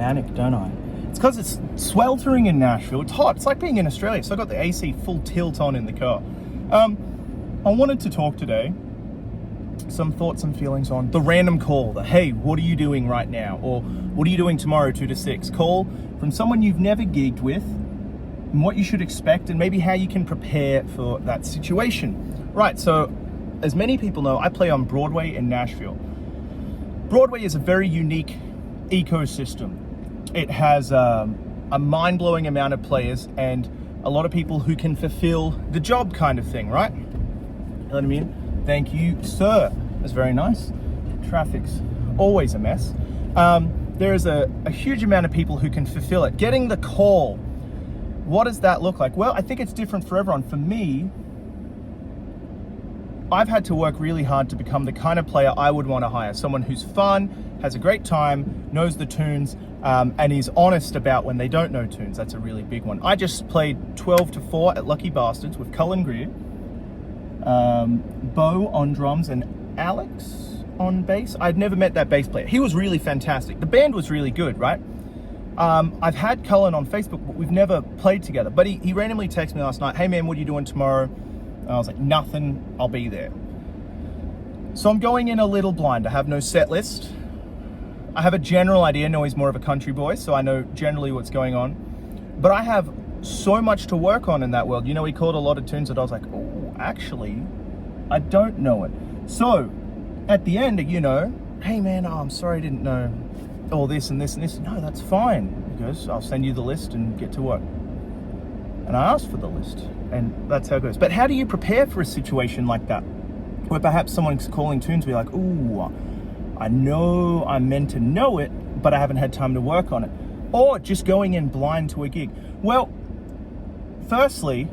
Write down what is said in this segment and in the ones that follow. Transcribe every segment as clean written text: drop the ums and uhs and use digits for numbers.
manic, don't I? It's because it's sweltering in Nashville. It's hot. It's like being in Australia. So I got the AC full tilt on in the car. I wanted to talk today, some thoughts and feelings on the random call, the hey, what are you doing right now? Or what are you doing tomorrow, 2 to 6? Call from someone you've never gigged with, and what you should expect, and maybe how you can prepare for that situation. Right, so as many people know, I play on Broadway in Nashville. Broadway is a very unique ecosystem. It has a mind-blowing amount of players and a lot of people who can fulfill the job kind of thing, right? Let me in. Thank you, sir. That's very nice. Traffic's always a mess. There is a huge amount of people who can fulfill it. Getting the call, what does that look like? Well, I think it's different for everyone. For me, I've had to work really hard to become the kind of player I would want to hire. Someone who's fun, has a great time, knows the tunes, and is honest about when they don't know tunes. That's a really big one. I just played 12 to 4 at Lucky Bastards with Cullen Greer, Bo on drums, and Alex on bass. I'd never met that bass player. He was really fantastic. The band was really good, right? I've had Cullen on Facebook, but we've never played together. But he randomly texted me last night, hey man, what are you doing tomorrow? And I was like, nothing, I'll be there. So I'm going in a little blind. I have no set list. I have a general idea. I know he's more of a country boy, so I know generally what's going on. But I have so much to work on in that world. You know, he called a lot of tunes that I was like, oh, actually, I don't know it. So at the end, you know, hey man, I'm sorry I didn't know all this and this and this. No, that's fine. He goes, I'll send you the list and get to work. And I asked for the list, and that's how it goes. But how do you prepare for a situation like that, where perhaps someone's calling tunes, be like, ooh, I know I'm meant to know it, but I haven't had time to work on it. Or just going in blind to a gig. Well, firstly,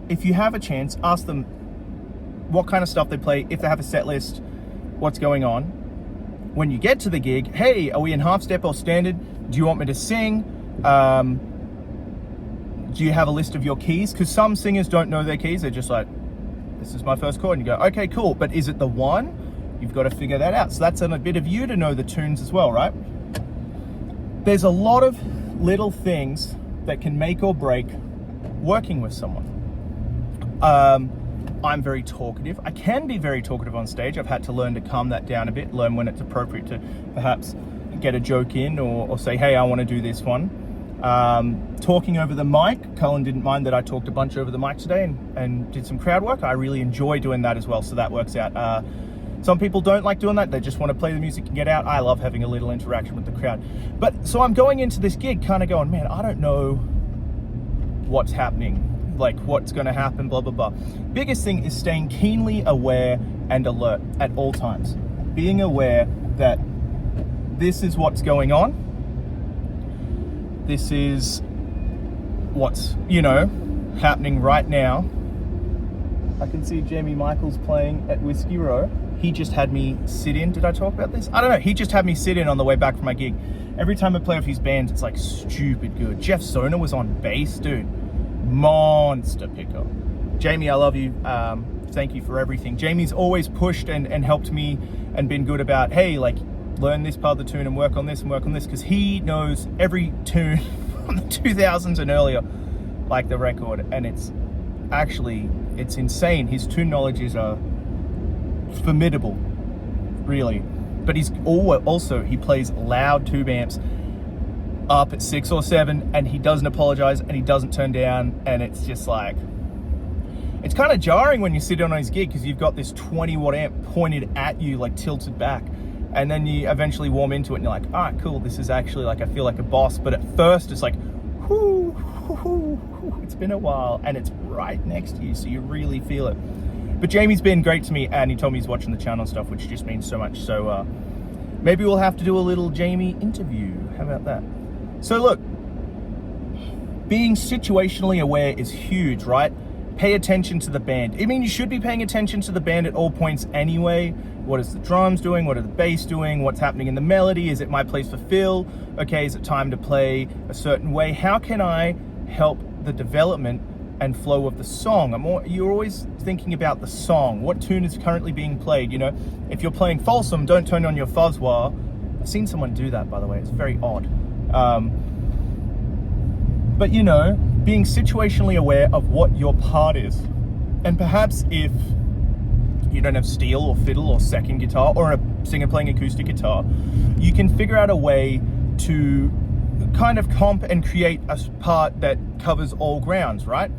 if you have a chance, ask them what kind of stuff they play, if they have a set list, what's going on. When you get to the gig, hey, are we in half step or standard? Do you want me to sing? Do you have a list of your keys? Because some singers don't know their keys. They're just like, this is my first chord. And you go, okay, cool. But is it the one? You've got to figure that out. So that's a bit of you to know the tunes as well, right? There's a lot of little things that can make or break working with someone. I'm very talkative. I can be very talkative on stage. I've had to learn to calm that down a bit, learn when it's appropriate to perhaps get a joke in or say, hey, I want to do this one. Talking over the mic, Cullen didn't mind that I talked a bunch over the mic today and did some crowd work. I really enjoy doing that as well, so that works out. Some people don't like doing that. They just want to play the music and get out. I love having a little interaction with the crowd. But so I'm going into this gig kind of going, man, I don't know what's happening, like what's going to happen, blah, blah, blah. Biggest thing is staying keenly aware and alert at all times. Being aware that this is what's going on. This is what's, you know, happening right now. I can see Jamie Michaels playing at Whiskey Row. He just had me sit in. Did I talk about this? I don't know. He just had me sit in on the way back from my gig. Every time I play with his band, it's like stupid good. Jeff Sona was on bass, dude. Monster pickup. Jamie, I love you. Thank you for everything. Jamie's always pushed and helped me and been good about, hey, like, learn this part of the tune and work on this, because he knows every tune from the 2000s and earlier, like the record, and it's insane. His tune knowledge is formidable, really. But he's also he plays loud tube amps up at 6 or 7, and he doesn't apologize and he doesn't turn down, and it's just like, it's kind of jarring when you sit on his gig because you've got this 20-watt amp pointed at you, like tilted back. And then you eventually warm into it and you're like, all right, cool, this is actually like, I feel like a boss. But at first it's like, whoo, it's been a while and it's right next to you, so you really feel it. But Jamie's been great to me, and he told me he's watching the channel and stuff, which just means so much. So maybe we'll have to do a little Jamie interview. How about that? So look, being situationally aware is huge, right? Pay attention to the band. I mean, you should be paying attention to the band at all points anyway. What is the drums doing? What are the bass doing? What's happening in the melody? Is it my place for Phil? Okay, is it time to play a certain way? How can I help the development and flow of the song? You're always thinking about the song. What tune is currently being played? You know, if you're playing Folsom, don't turn on your fuzz wah. I've seen someone do that, by the way. It's very odd. But you know, being situationally aware of what your part is. And perhaps if you don't have steel or fiddle or second guitar or a singer playing acoustic guitar, you can figure out a way to kind of comp and create a part that covers all grounds, right?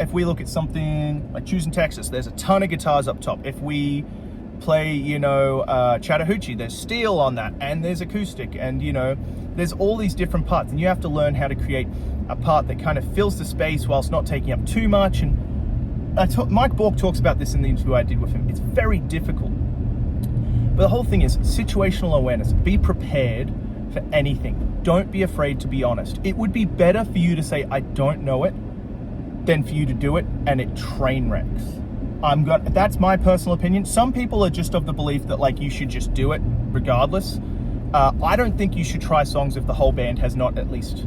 If we look at something like Choosing Texas, there's a ton of guitars up top. If we play, you know, Chattahoochee, there's steel on that, and there's acoustic, and you know, there's all these different parts, and you have to learn how to create a part that kind of fills the space whilst not taking up too much. And Mike Bork talks about this in the interview I did with him. It's very difficult. But the whole thing is situational awareness. Be prepared for anything. Don't be afraid to be honest. It would be better for you to say, I don't know it, than for you to do it and it train wrecks. That's my personal opinion. Some people are just of the belief that like you should just do it regardless. I don't think you should try songs if the whole band has not at least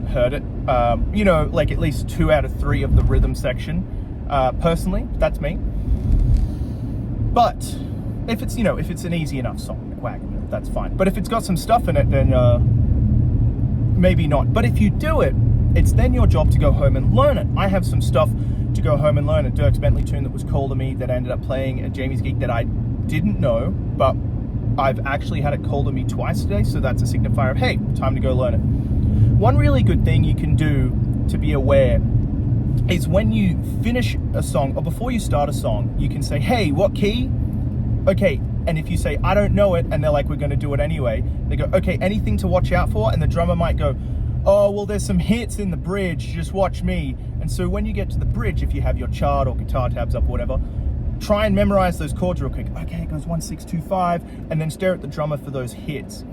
heard it. You know, like at least 2 out of 3 of the rhythm section. Personally, that's me. But if it's, you know, if it's an easy enough song, like Wagon, that's fine. But if it's got some stuff in it, then maybe not. But if you do it, it's then your job to go home and learn it. I have some stuff to go home and learn. A Dierks Bentley tune that was called to me that I ended up playing at Jamie's gig that I didn't know, but I've actually had it called to me twice today, so that's a signifier of, hey, time to go learn it. One really good thing you can do to be aware is when you finish a song, or before you start a song, you can say, hey, what key? Okay, and if you say, I don't know it, and they're like, we're gonna do it anyway, they go, okay, anything to watch out for? And the drummer might go, oh, well, there's some hits in the bridge, just watch me. And so when you get to the bridge, if you have your chart or guitar tabs up or whatever, try and memorize those chords real quick. Okay, it goes 1, 6, 2, 5, and then stare at the drummer for those hits.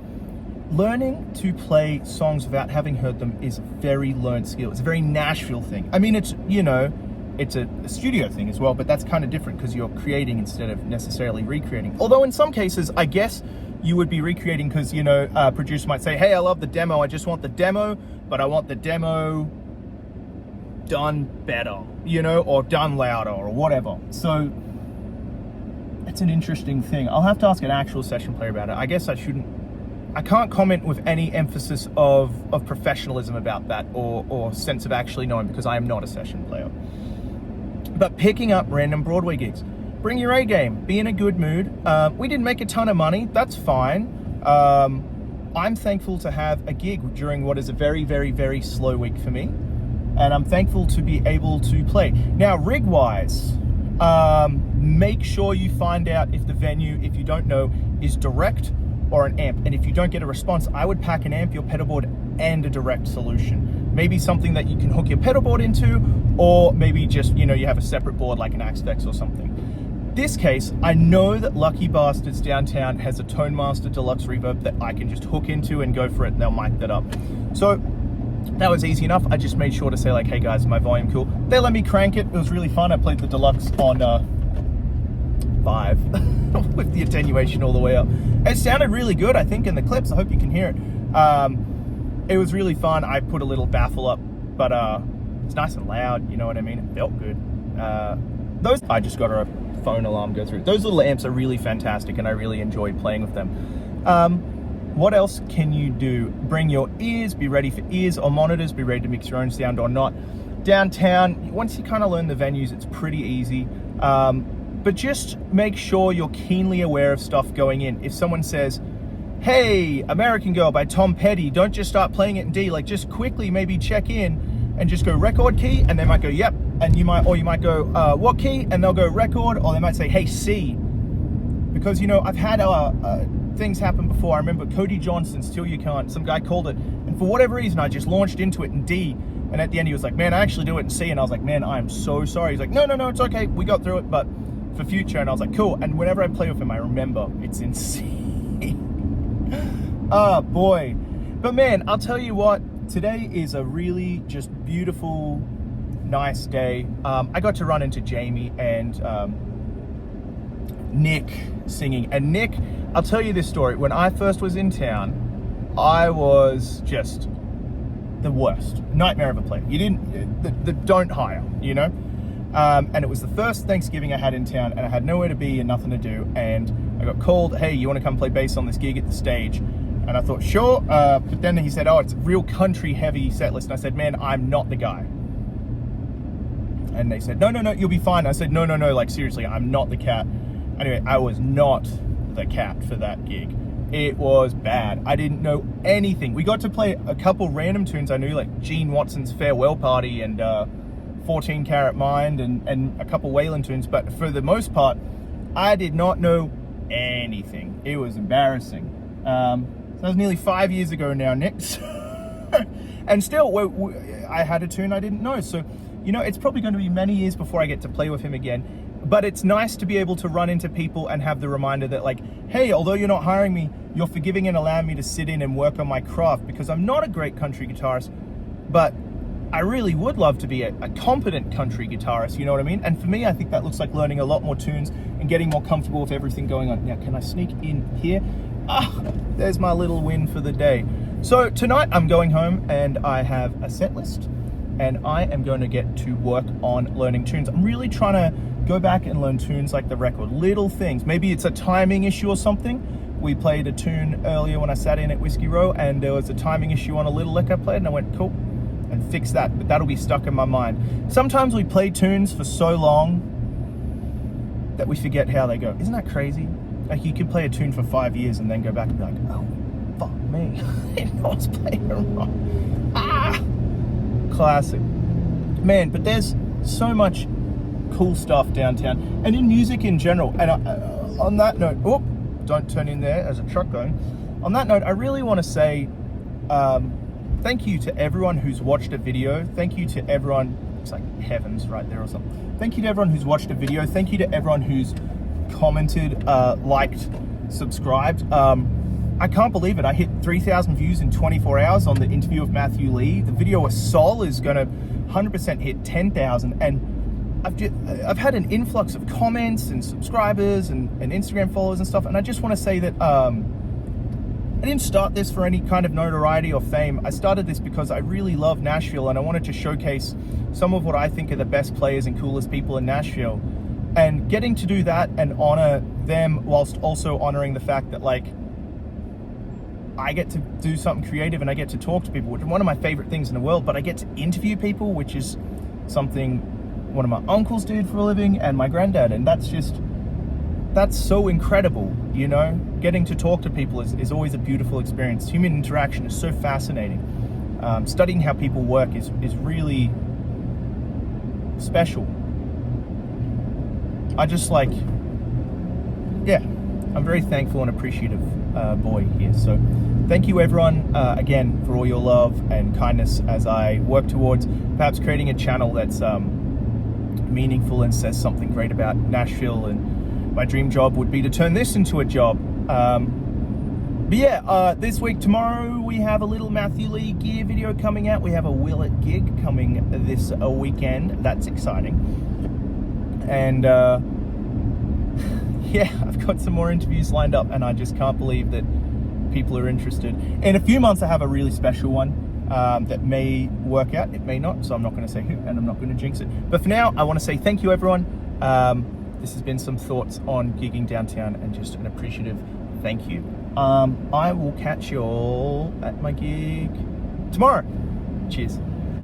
Learning to play songs without having heard them is a very learned skill. It's a very Nashville thing. I mean, it's, you know, it's a studio thing as well, but that's kind of different because you're creating instead of necessarily recreating. Although in some cases, I guess you would be recreating because, you know, a producer might say, hey, I love the demo. I just want the demo, but I want the demo done better, you know, or done louder or whatever. So it's an interesting thing. I'll have to ask an actual session player about it. I guess I can't comment with any emphasis of professionalism about that or sense of actually knowing because I am not a session player. But picking up random Broadway gigs. Bring your A game, be in a good mood. We didn't make a ton of money, that's fine. I'm thankful to have a gig during what is a very, very, very slow week for me. And I'm thankful to be able to play. Now, rig-wise, make sure you find out if the venue, if you don't know, is direct or an amp. And if you don't get a response, I would pack an amp, your pedal board, and a direct solution. Maybe something that you can hook your pedal board into, or maybe just, you know, you have a separate board like an Axtex or something. This case, I know that Lucky Bastards downtown has a Tone Master Deluxe reverb that I can just hook into and go for it, and they'll mic that up. So that was easy enough. I just made sure to say like, hey guys, my volume cool. They let me crank it. It was really fun. I played the Deluxe on 5 with the attenuation all the way up. It sounded really good, I think, in the clips. I hope you can hear it. It was really fun. I put a little baffle up, but it's nice and loud, you know what I mean? It felt good. I just got a phone alarm go through. Those little amps are really fantastic, and I really enjoy playing with them. What else can you do? Bring your ears, be ready for ears or monitors, be ready to mix your own sound or not. Downtown, once you kind of learn the venues, it's pretty easy. But just make sure you're keenly aware of stuff going in. If someone says, hey, American Girl by Tom Petty, don't just start playing it in D, like just quickly maybe check in and just go record key, and they might go, yep. And you might go, what key? And they'll go record, or they might say, hey, C. Because, you know, I've had things happen before. I remember Cody Johnson's Till You Can't, some guy called it, and for whatever reason, I just launched into it in D, and at the end he was like, man, I actually do it in C, and I was like, man, I'm so sorry. He's like, no, it's okay, we got through it, but for future, and I was like, cool. And whenever I play with him, I remember it's in C. Oh, boy. But man, I'll tell you what, today is a really just beautiful, nice day. I got to run into Jamie and Nick singing. And Nick, I'll tell you this story. When I first was in town, I was just the worst. Nightmare of a player. You didn't, don't hire, you know? And it was the first Thanksgiving I had in town, and I had nowhere to be and nothing to do. And I got called, hey, you want to come play bass on this gig at the stage? And I thought, sure, but then he said, oh, it's a real country heavy set list. And I said, man, I'm not the guy. And they said, no, you'll be fine. I said, no, like seriously, I'm not the cat. Anyway, I was not the cat for that gig. It was bad. I didn't know anything. We got to play a couple random tunes I knew, like Gene Watson's Farewell Party and 14 Karat Mind and a couple Waylon tunes. But for the most part, I did not know anything. It was embarrassing. So that was nearly 5 years ago now, Nick. And still, I had a tune I didn't know. So, you know, it's probably going to be many years before I get to play with him again. But it's nice to be able to run into people and have the reminder that, like, hey, although you're not hiring me, you're forgiving and allowing me to sit in and work on my craft, because I'm not a great country guitarist, but I really would love to be a competent country guitarist, you know what I mean? And for me, I think that looks like learning a lot more tunes and getting more comfortable with everything going on. Now, can I sneak in here? There's my little win for the day. So tonight I'm going home and I have a set list and I am going to get to work on learning tunes. I'm really trying to go back and learn tunes like the record, little things. Maybe it's a timing issue or something. We played a tune earlier when I sat in at Whiskey Row and there was a timing issue on a little lick I played and I went, cool, and fix that, but that'll be stuck in my mind. Sometimes we play tunes for so long that we forget how they go. Isn't that crazy? Like you could play a tune for 5 years and then go back and be like, oh, fuck me. I didn't know I was playing it wrong. Classic. Man, but there's so much cool stuff downtown and in music in general. And on that note, don't turn in there as a truck going. On that note, I really want to say thank you to everyone who's watched a video. Thank you to everyone, it's like heavens right there or something. Thank you to everyone who's watched a video. Thank you to everyone who's commented, liked, subscribed. I can't believe it. I hit 3,000 views in 24 hours on the interview of Matthew Lee. The video with Sol is gonna 100% hit 10,000, and I've had an influx of comments and subscribers and Instagram followers and stuff. And I just want to say that I didn't start this for any kind of notoriety or fame. I started this because I really love Nashville and I wanted to showcase some of what I think are the best players and coolest people in Nashville. And getting to do that and honor them whilst also honoring the fact that, like, I get to do something creative and I get to talk to people, which is one of my favorite things in the world, but I get to interview people, which is something one of my uncles did for a living and my granddad. And that's so incredible, you know? Getting to talk to people is always a beautiful experience. Human interaction is so fascinating. Studying how people work is really special. I just like, yeah, I'm very thankful and appreciative boy here. So thank you everyone again for all your love and kindness as I work towards perhaps creating a channel that's meaningful and says something great about Nashville. And my dream job would be to turn this into a job. But yeah, this week, tomorrow, we have a little Matthew Lee gear video coming out. We have a Will It gig coming this weekend. That's exciting. And yeah, I've got some more interviews lined up and I just can't believe that people are interested. In a few months, I have a really special one that may work out. It may not, so I'm not going to say who and I'm not going to jinx it. But for now, I want to say thank you, everyone. This has been some thoughts on gigging downtown and just an appreciative thank you. I will catch you all at my gig tomorrow. Cheers.